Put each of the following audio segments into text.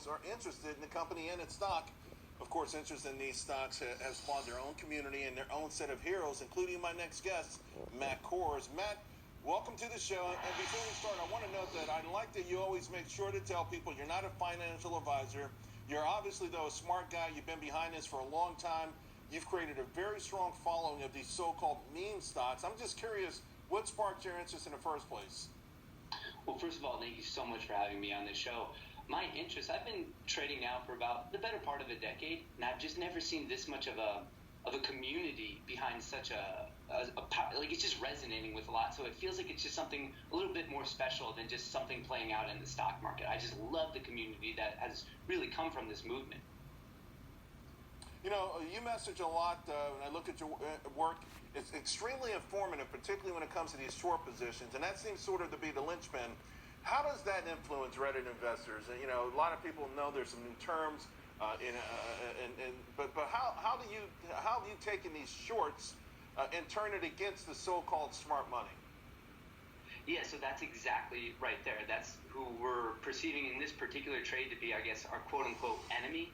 folks are interested in the company and its stock. Of course, interest in these stocks has spawned their own community and their own set of heroes, including my next guest, Matt Kors. Matt, welcome to the show. And before we start, I want to note that I like that you always make sure to tell people you're not a financial advisor. You're obviously, though, a smart guy. You've been behind this for a long time. You've created a very strong following of these so-called meme stocks. I'm just curious, what sparked your interest in the first place? Well, first of all, thank you so much for having me on this show. My interest, I've been trading now for about the better part of a decade, and I've just never seen this much of a community behind such like it's just resonating with a lot. So it feels like it's just something a little bit more special than just something playing out in the stock market. I just love the community that has really come from this movement. You know, you message a lot when I look at your work. It's extremely informative, particularly when it comes to these short positions, and that seems sort of to be the linchpin. How does that influence Reddit investors? And, you know, a lot of people know there's some new terms, but how have you taken these shorts and turn it against the so-called smart money? Yeah, so that's exactly right there. That's who we're perceiving in this particular trade to be, I guess, our quote-unquote enemy.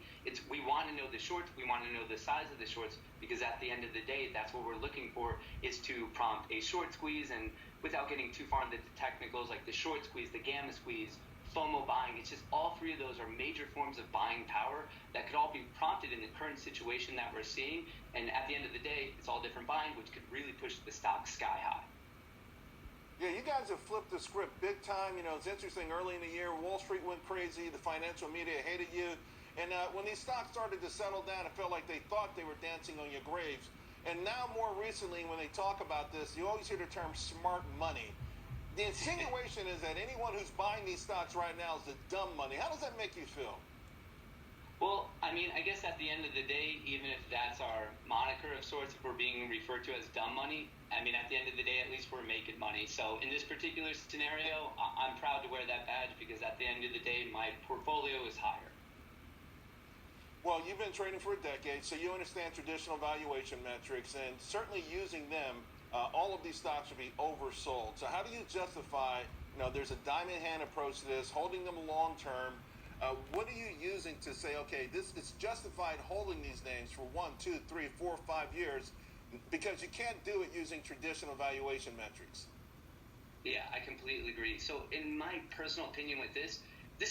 We want to know the shorts. We want to know the size of the shorts because at the end of the day, that's what we're looking for is to prompt a short squeeze. And without getting too far into the technicals like the short squeeze, the gamma squeeze, FOMO buying, it's just all three of those are major forms of buying power that could all be prompted in the current situation that we're seeing. And at the end of the day, it's all different buying, which could really push the stock sky high. Yeah, you guys have flipped the script big time. You know, it's interesting. Early in the year, Wall Street went crazy. The financial media hated you. And when these stocks started to settle down, it felt like they thought they were dancing on your graves. And now, more recently, when they talk about this, you always hear the term smart money. The insinuation is that anyone who's buying these stocks right now is the dumb money. How does that make you feel? Well, I mean, I guess at the end of the day, even if that's our moniker of sorts, if we're being referred to as dumb money, I mean, at the end of the day, at least we're making money. So in this particular scenario, I'm proud to wear that badge because at the end of the day, my portfolio is higher. Well, you've been trading for a decade, so you understand traditional valuation metrics, and certainly using them, all of these stocks would be oversold. So how do you justify, you know, there's a diamond hand approach to this, holding them long term? What are you using to say, okay, this is justified holding these names for 1, 2, 3, 4, 5 years, because you can't do it using traditional valuation metrics? Yeah, I completely agree. So in my personal opinion with this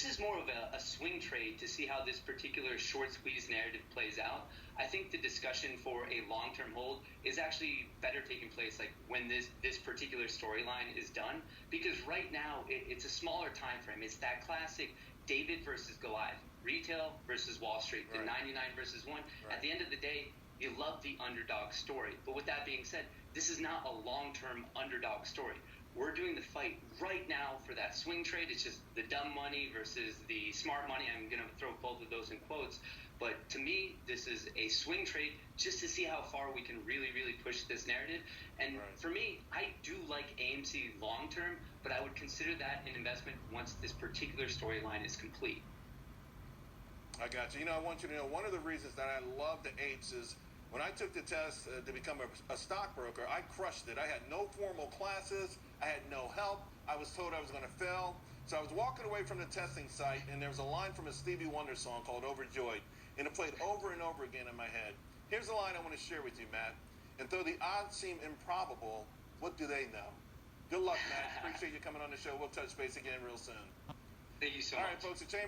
is more of a swing trade to see how this particular short squeeze narrative plays out. I think the discussion for a long-term hold is actually better taking place like when this particular storyline is done, because right now it's a smaller time frame. It's that classic David versus Goliath, retail versus Wall Street, the 99 versus 1. Right. At the end of the day, you love the underdog story. But with that being said, this is not a long-term underdog story. We're doing the fight right now for that swing trade. It's just the dumb money versus the smart money. I'm going to throw both of those in quotes. But to me, this is a swing trade just to see how far we can really, really push this narrative. And for me, I do like AMC long term, but I would consider that an investment once this particular storyline is complete. I got you. You know, I want you to know one of the reasons that I love the apes is when I took the test to become a stockbroker, I crushed it. I had no formal classes. I had no help. I was told I was going to fail. So I was walking away from the testing site, and there was a line from a Stevie Wonder song called Overjoyed, and it played over and over again in my head. Here's the line I want to share with you, Matt. And though the odds seem improbable, what do they know? Good luck, Matt. Appreciate you coming on the show. We'll touch base again real soon. Thank you so much. much. All right, folks, the Chamber.